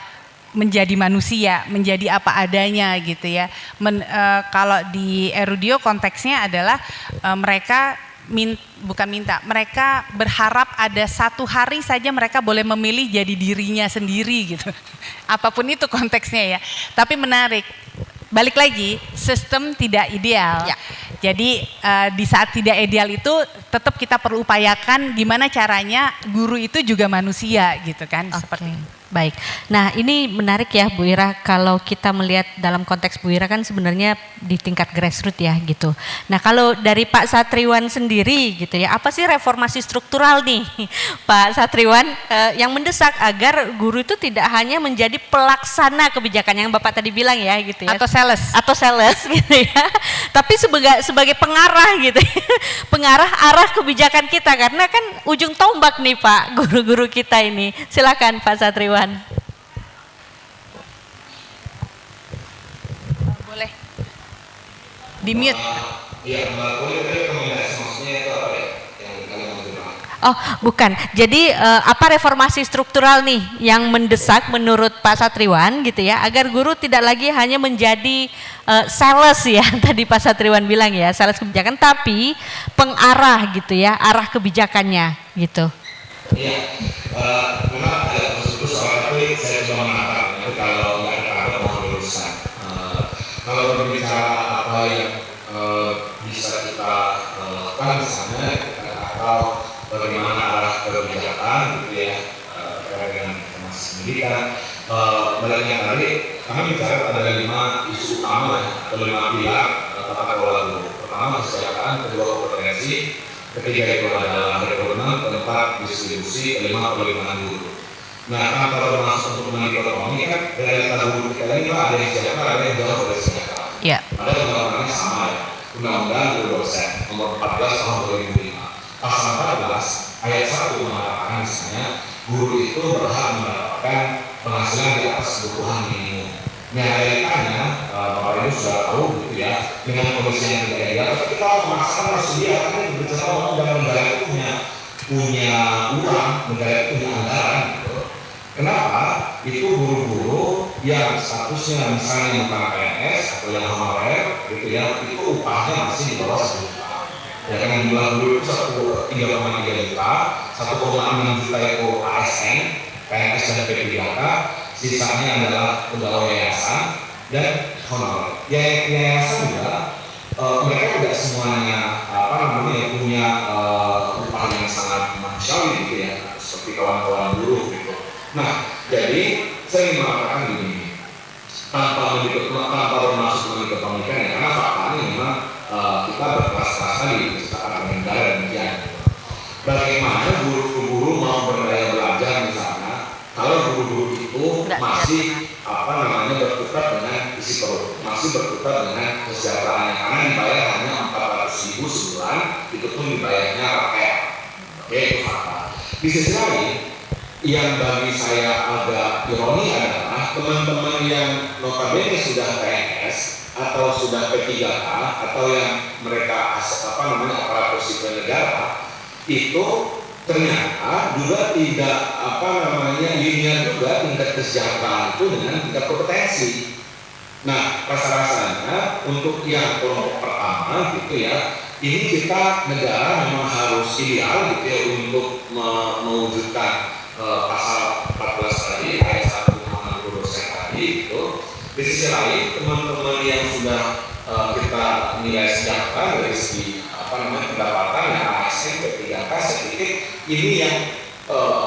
menjadi manusia, menjadi apa adanya gitu ya. Kalau di Erudio konteksnya adalah mereka mereka berharap ada satu hari saja mereka boleh memilih jadi dirinya sendiri gitu. Apapun itu konteksnya ya. Tapi menarik, balik lagi, sistem tidak ideal. Ya. Jadi di saat tidak ideal itu tetap kita perlu upayakan gimana caranya guru itu juga manusia gitu kan. Seperti itu. Baik, nah ini menarik ya Bu Ira, kalau kita melihat dalam konteks Bu Ira kan sebenarnya di tingkat grassroots ya gitu. Nah kalau dari Pak Satriwan sendiri gitu ya, apa sih reformasi struktural nih Pak Satriwan yang mendesak agar guru itu tidak hanya menjadi pelaksana kebijakan yang Bapak tadi bilang ya gitu ya. Atau sales gitu ya, tapi sebagai pengarah gitu ya, pengarah arah kebijakan kita, karena kan ujung tombak nih Pak guru-guru kita ini. Silakan Pak Satriwan. Boleh di mute. Iya, Mbak Poli tadi komunikasi maksudnya itu apa ya? Yang kalian mau bilang? Oh, bukan. Jadi apa reformasi struktural nih yang mendesak menurut Pak Satriwan gitu ya, agar guru tidak lagi hanya menjadi sales ya, tadi Pak Satriwan bilang ya, sales kebijakan, tapi pengarah gitu ya, arah kebijakannya gitu. Iya, memang ada prosedur soal, tapi saya coba mengatakan kalau nggak ada mau lulusan. Kalau berbicara apa yang bisa kita lakukan, misalnya kita tahu bagaimana arah kebijakan gitu ya, terkait dengan informasi pendidikan. Balik yang tadi, kami bicara ada 5 isu utama ya, atau 5 pilar tata kelola guru. Pertama kesejahteraan, kedua kompetensi, ketiga itu adalah rekrutmen, keempat distribusi, kelima penerimaan guru. Nah, kalau masuk untuk ekonomi kan realita guru kita ini ada yang sejahtera, ada yang jauh dari sejahtera. Iya. Ada undang-undangnya sama ya, Undang-Undang Guru Dosen nomor 14 tahun 2005. Pasal 14 ayat 1 mengatakan misalnya guru itu berhak mendapatkan penghasilan di atas kebutuhan minimum. Nah, realitanya Bapak Ibu sudah tahu gitu ya, dengan kondisi yang tidak ideal, tapi kita memaksakan harus dia karena berbicara orang dan negara itu punya uang, negara itu punya anggaran gitu. Kenapa? Itu guru-guru yang statusnya misalnya bukan PNS atau yang honorer gitu ya, itu upahnya masih di bawah 1 juta. Ya kan, jumlah guru itu 3,3 juta, 1,6 juta itu ASN, PNS dan P3K, sisanya adalah pegawai yayasan dan honorer. Yayasan juga mereka tidak semuanya punya upah yang sangat manusiawi gitu ya, seperti kawan-kawan guru gitu. Nah, jadi saya ingin mengatakan begini, tanpa bermaksud mengenai kepemilikan ya, karena faktanya memang kita berkelas-kelasan di perpustakaan negara demikian. Bagaimana guru-guru mau berdaya belajar misalnya, kalau guru-guru itu masih berkutat dengan isi perut, masih berkutat dengan kesejahteraannya, karena dibayar hanya 400.000 sebulan, itu pun dibayarnya rakyat. Oke, itu fakta. Di sisi lain, yang bagi saya agak ironi adalah teman-teman yang notabene sudah PNS atau sudah P3K atau yang mereka aparatur sipil negara itu ternyata juga tidak linear juga tingkat kesejahteraan itu dengan tingkat kompetensi. Nah, rasa-rasanya untuk yang kelompok pertama gitu ya, ini kita negara memang harus ideal gitu ya untuk mewujudkan pasal 14 tadi, ayat 1 Guru Dosen tadi itu. Di sisi lain, teman-teman yang sudah kita nilai sejahtera dari segi pendapatan ya, ASN, P3K, saya pikir ini yang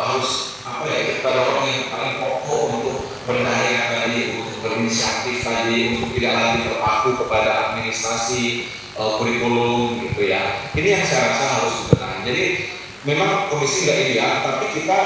harus kita dorong yang paling pokok untuk berdaya tadi, untuk berinisiatif tadi, untuk tidak lagi terpaku kepada administrasi kurikulum gitu ya. Ini yang saya rasa harus dibenahi. Jadi memang kondisi tidak ideal, tapi kita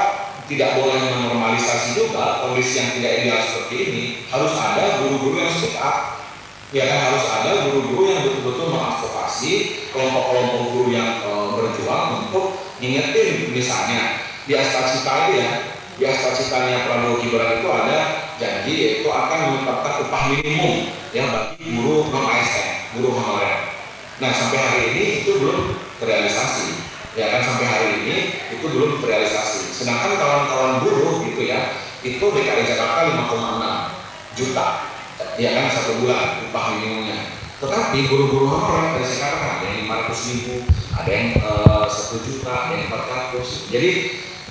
tidak boleh menormalisasi juga kondisi yang tidak ideal seperti ini. Harus ada guru-guru yang speak up, ya kan, harus ada guru-guru yang betul-betul mengadvokasi kelompok-kelompok guru yang berjuang untuk ngingetin. Misalnya di Astacita ya, di Astacitanya Prabowo Gibran itu ada janji yaitu akan menetapkan upah minimum ya bagi guru non-ASN, guru honorer. Nah, sampai hari ini itu belum terrealisasi. Ya kan, sampai hari ini itu belum terrealisasi. Sedangkan kawan-kawan buruh gitu ya, itu DKI Jakarta 5,6 juta, ya kan, 1 bulan upah minimumnya. Tetapi guru-guru honorer dari Jakarta ada yang 500.000, ada yang 1 juta, ada yang 400.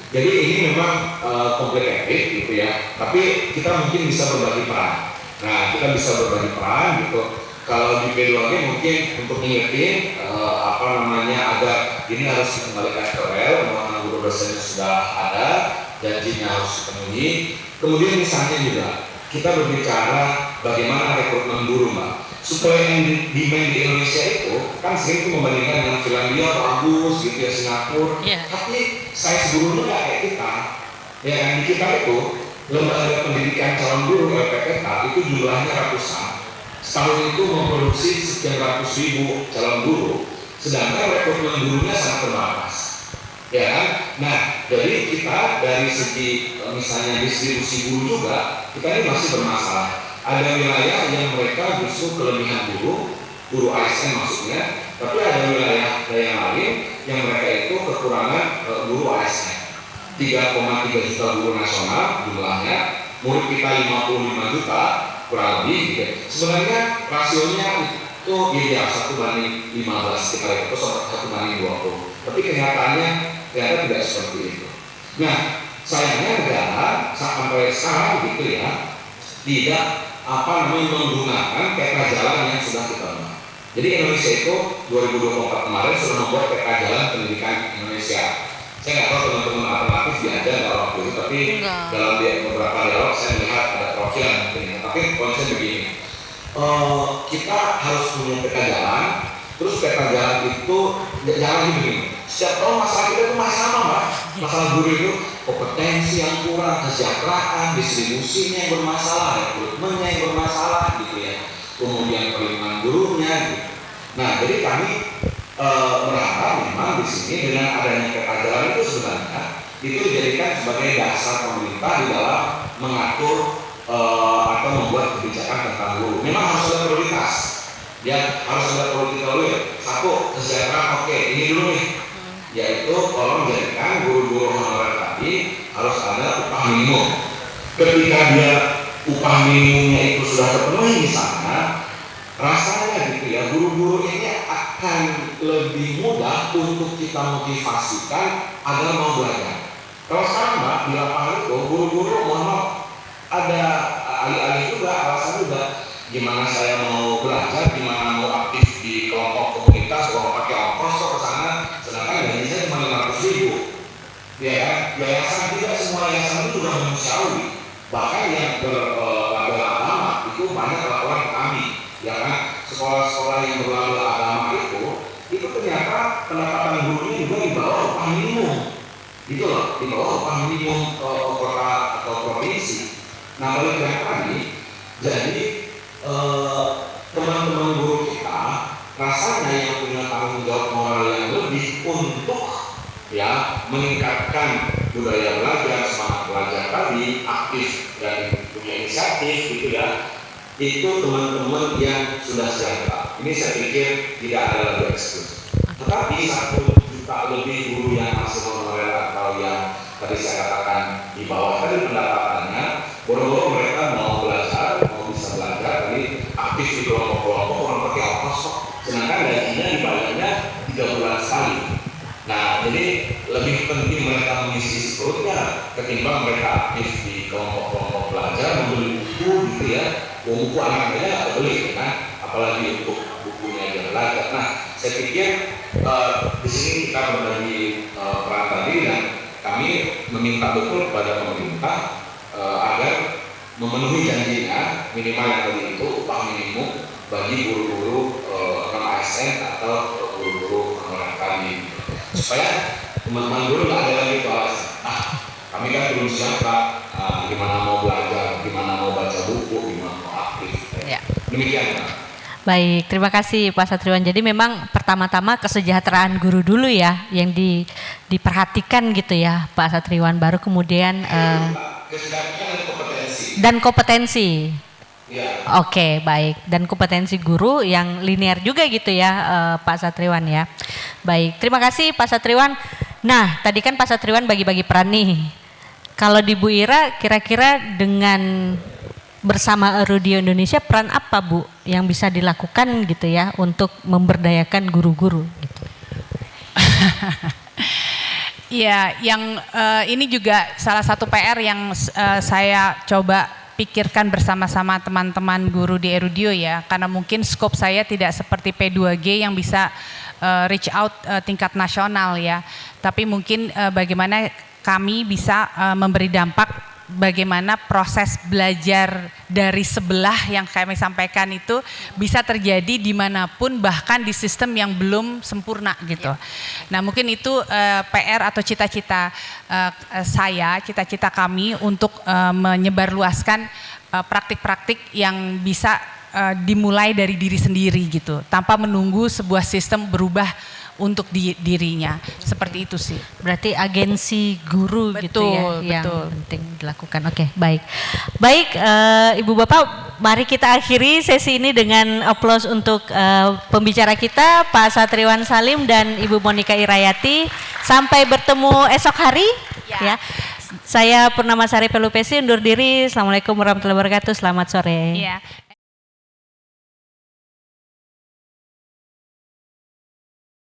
Jadi ini memang complicated gitu ya. Tapi kita mungkin bisa berbagi peran. Nah, kita bisa berbagi peran gitu. Kalau di P2G mungkin untuk ngingetin agar ini harus dikembalikan ke rel, memang guru dosennya sudah ada, janjinya harus dipenuhi. Kemudian misalnya juga kita berbicara bagaimana rekrutmen guru, Mbak. Supaya yang demand di Indonesia itu kan sering itu membandingkan dengan Finlandia bagus gitu ya, Singapura. Tapi size gurunya nggak kayak kita. Ya kan, di kita itu lembaga pendidikan calon guru LPPK itu jumlahnya ratusan. Setahun itu memproduksi sekian ratus ribu calon guru, sedangkan rekrutmen gurunya sangat terbatas, ya kan? Nah, jadi kita dari segi misalnya distribusi guru juga, kita ini masih bermasalah. Ada wilayah yang mereka justru kelebihan guru, guru ASN maksudnya, tapi ada wilayah yang lain yang mereka itu kekurangan guru ASN. 3,3 juta guru nasional jumlahnya, murid kita 55 juta kurang lebih gitu. Sebenarnya rasionya itu ideal 1:15 kita lihat, atau 1:20, tapi kenyataannya ternyata tidak seperti itu. Nah, sayangnya negara sampai sekarang gitu ya tidak menggunakan peta jalan yang sudah kita buat. Jadi Indonesia itu 2024 kemarin sudah membuat peta jalan pendidikan Indonesia. Saya nggak tahu teman-teman alternatif diajar kalau waktu itu, tapi dalam beberapa dialog saya melihat ada perwakilan mungkin. Tapi konsep begini, kita harus punya peta jalan. Terus peta jalan itu jalan begini. Setiap tahun masalah kita itu masih sama, Mbak. Masalah guru itu kompetensi yang kurang, kesejahteraan, distribusinya yang bermasalah, rekrutmennya yang bermasalah gitu ya. Kemudian perlindungan gurunya gitu. Nah, jadi kami berharap memang di sini dengan adanya peta jalan itu sebenarnya itu dijadikan sebagai dasar pemerintah di dalam mengatur atau membuat kebijakan tentang guru. Memang harus ada prioritas. Ya, harus ada prioritas dulu ya. Satu, kesejahteraan, oke, ini dulu nih. Yaitu tolong jadikan guru-guru honorer tadi harus ada upah minimum. Ketika dia upah minimumnya itu sudah terpenuhi misalnya, rasanya gitu ya, guru-guru ini akan lebih mudah untuk kita motivasikan agar mau belajar. Kalau sekarang Mbak, di lapangan itu guru-guru mohon maaf ada alih-alih juga, alasan juga gimana saya mau belajar, gimana mau aktif di kelompok komunitas, kalau pakai ongkos ke sana, sedangkan gaji saya cuma 500.000. Ya kan, yayasan tidak semua yayasan itu sudah manusiawi. Bahkan yang berlabel agama itu banyak laporan ke kami. Ya kan, sekolah-sekolah yang berlabel agama itu ternyata pendapatan gurunya juga di bawah upah minimum. Gitu loh, di bawah upah minimum kota atau provinsi. Nah, oleh karena tadi, jadi teman-teman guru kita rasanya yang punya tanggung jawab moral yang lebih untuk ya meningkatkan budaya belajar, semangat belajar tadi, aktif dan punya inisiatif gitu ya, itu teman-teman yang sudah sejahtera. Ini saya pikir tidak ada lagi eksklusif. Tetapi 1 juta lebih guru yang masih honorer atau yang tadi saya katakan di bawah tadi pendapatannya, boro-boro mereka mau belajar, mau bisa belajar, tadi aktif di kelompok-kelompok, orang pakai ongkos kok. Sedangkan gajinya dibayarnya 3 bulan sekali. Nah, jadi lebih penting mereka mengisi perutnya ketimbang mereka aktif di kelompok-kelompok belajar, membeli buku gitu ya. Buku anak aja nggak beli kan, apalagi untuk bukunya yang belajar. Nah, saya pikir di sini kita berbagi peran tadi dan kami meminta betul kepada pemerintah agar memenuhi janjinya minimal yang tadi itu upah minimum bagi guru-guru non ASN atau guru-guru honorer tadi, supaya teman-teman guru nggak ada lagi itu alasan. Kami kan belum siap Pak, gimana mau belajar, gimana mau baca buku, gimana mau aktif. Ya. Demikian Pak. Baik, terima kasih Pak Satriwan. Jadi memang pertama-tama kesejahteraan guru dulu ya yang diperhatikan gitu ya Pak Satriwan, baru kemudian kesejahteraan dan kompetensi. Ya. Oke, baik. Dan kompetensi guru yang linear juga gitu ya Pak Satriwan ya. Baik, terima kasih Pak Satriwan. Nah, tadi kan Pak Satriwan bagi-bagi peran nih. Kalau di Bu Ira kira-kira dengan bersama Erudio Indonesia peran apa Bu yang bisa dilakukan gitu ya untuk memberdayakan guru-guru gitu. Iya, yang ini juga salah satu PR yang saya coba pikirkan bersama-sama teman-teman guru di Erudio ya, karena mungkin skop saya tidak seperti P2G yang bisa reach out tingkat nasional ya, tapi mungkin bagaimana kami bisa memberi dampak, bagaimana proses belajar dari sebelah yang kami sampaikan itu bisa terjadi dimanapun, bahkan di sistem yang belum sempurna gitu. Nah mungkin itu PR atau cita-cita saya, cita-cita kami untuk menyebarluaskan praktik-praktik yang bisa dimulai dari diri sendiri gitu, tanpa menunggu sebuah sistem berubah untuk dirinya. Seperti itu sih. Berarti agensi guru betul, gitu ya betul. yang penting dilakukan. Oke, baik. Baik, Ibu Bapak mari kita akhiri sesi ini dengan aplaus untuk pembicara kita Pak Satriwan Salim dan Ibu Monika Irayati. Sampai bertemu esok hari. Ya. Saya Purnama Sari Pelupesi undur diri. Assalamualaikum warahmatullahi wabarakatuh. Selamat sore. Ya.